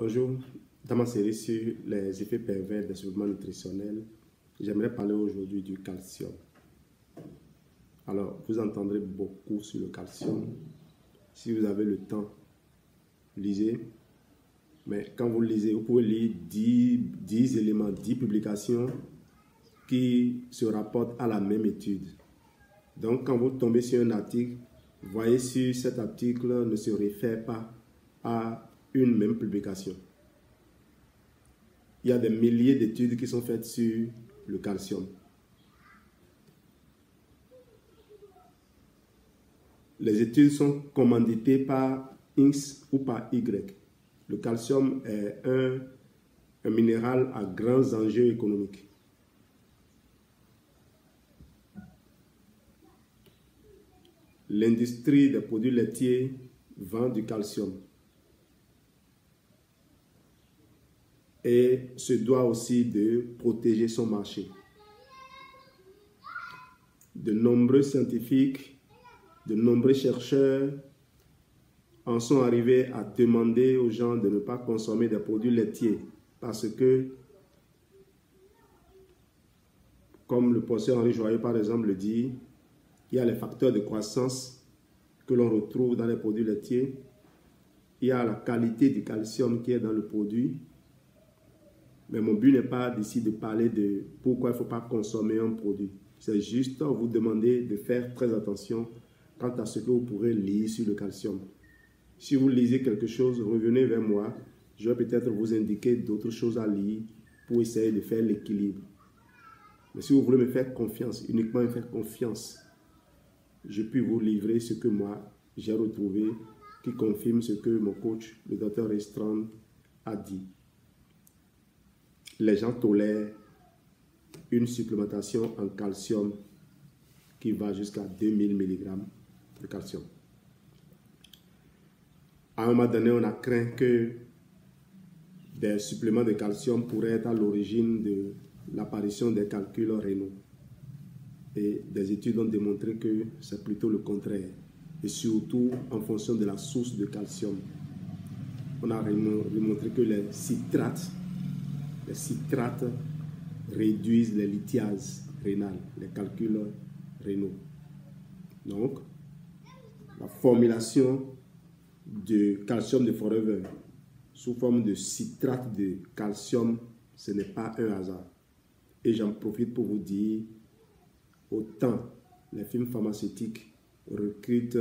Bonjour, dans ma série sur les effets pervers des suppléments nutritionnels, j'aimerais parler aujourd'hui du calcium. Alors, vous entendrez beaucoup sur le calcium. Si vous avez le temps, lisez. Mais quand vous lisez, vous pouvez lire 10 éléments, 10 publications qui se rapportent à la même étude. Donc, quand vous tombez sur un article, voyez si cet article ne se réfère pas à une même publication. Il y a des milliers d'études qui sont faites sur le calcium. Les études sont commanditées par X ou par Y. Le calcium est un minéral à grands enjeux économiques. L'industrie des produits laitiers vend du calcium et se doit aussi de protéger son marché. De nombreux scientifiques, de nombreux chercheurs en sont arrivés à demander aux gens de ne pas consommer des produits laitiers parce que, comme le professeur Henri Joyeux par exemple le dit, il y a les facteurs de croissance que l'on retrouve dans les produits laitiers, il y a la qualité du calcium qui est dans le produit. Mais mon but n'est pas d'ici de parler de pourquoi il ne faut pas consommer un produit. C'est juste vous demander de faire très attention quant à ce que vous pourrez lire sur le calcium. Si vous lisez quelque chose, revenez vers moi. Je vais peut-être vous indiquer d'autres choses à lire pour essayer de faire l'équilibre. Mais si vous voulez me faire confiance, uniquement me faire confiance, je puis vous livrer ce que moi j'ai retrouvé qui confirme ce que mon coach, le docteur Estrand, a dit. Les gens tolèrent une supplémentation en calcium qui va jusqu'à 2000 mg de calcium. À un moment donné, on a craint que des suppléments de calcium pourraient être à l'origine de l'apparition des calculs rénaux. Et des études ont démontré que c'est plutôt le contraire. Et surtout en fonction de la source de calcium. On a démontré que les citrates réduisent les lithiases rénales, les calculs rénaux. Donc, la formulation de calcium de Forever sous forme de citrate de calcium, ce n'est pas un hasard. Et j'en profite pour vous dire, autant les firmes pharmaceutiques recrutent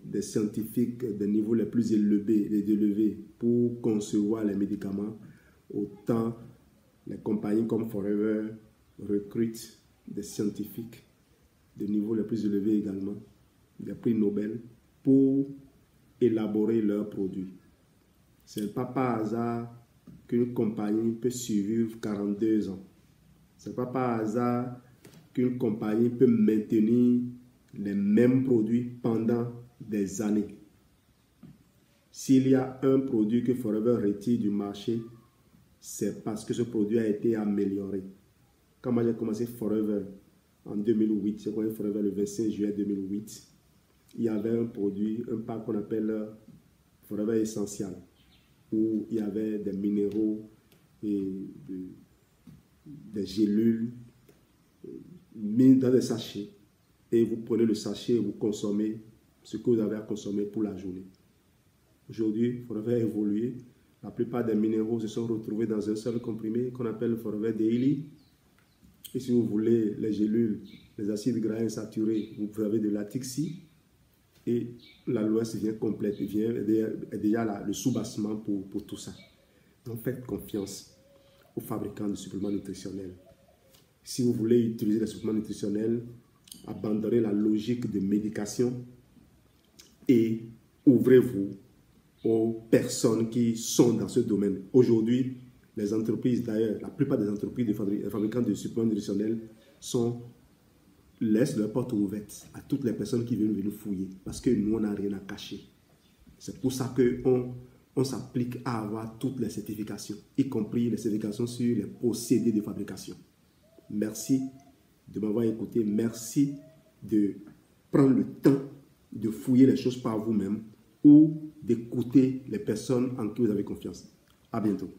des scientifiques des niveaux les plus élevés pour concevoir les médicaments, autant les compagnies comme Forever recrutent des scientifiques de niveaux les plus élevés également, des prix Nobel, pour élaborer leurs produits. Ce n'est pas par hasard qu'une compagnie peut survivre 42 ans. Ce n'est pas par hasard qu'une compagnie peut maintenir les mêmes produits pendant des années. S'il y a un produit que Forever retire du marché, c'est parce que ce produit a été amélioré. Quand moi j'ai commencé Forever en 2008, j'ai commencé Forever le 25 juillet 2008, il y avait un produit, un pack qu'on appelle Forever Essential, où il y avait des minéraux et des gélules mis dans des sachets. Et vous prenez le sachet et vous consommez ce que vous avez à consommer pour la journée. Aujourd'hui, Forever a évolué. La plupart des minéraux se sont retrouvés dans un seul comprimé qu'on appelle Forever Daily. Et si vous voulez les gélules, les acides gras insaturés, vous avez de la Tixi. Et l'aloès vient complète, est déjà là, le soubassement pour tout ça. Donc faites confiance aux fabricants de suppléments nutritionnels. Si vous voulez utiliser les suppléments nutritionnels, abandonnez la logique de médication et ouvrez-vous aux personnes qui sont dans ce domaine. Aujourd'hui, les entreprises, d'ailleurs, la plupart des entreprises de fabricants de suppléments nutritionnels laissent leurs portes ouvertes à toutes les personnes qui viennent venir fouiller parce que nous, on n'a rien à cacher. C'est pour ça qu'on s'applique à avoir toutes les certifications, y compris les certifications sur les procédés de fabrication. Merci de m'avoir écouté. Merci de prendre le temps de fouiller les choses par vous-même ou d'écouter les personnes en qui vous avez confiance. À bientôt.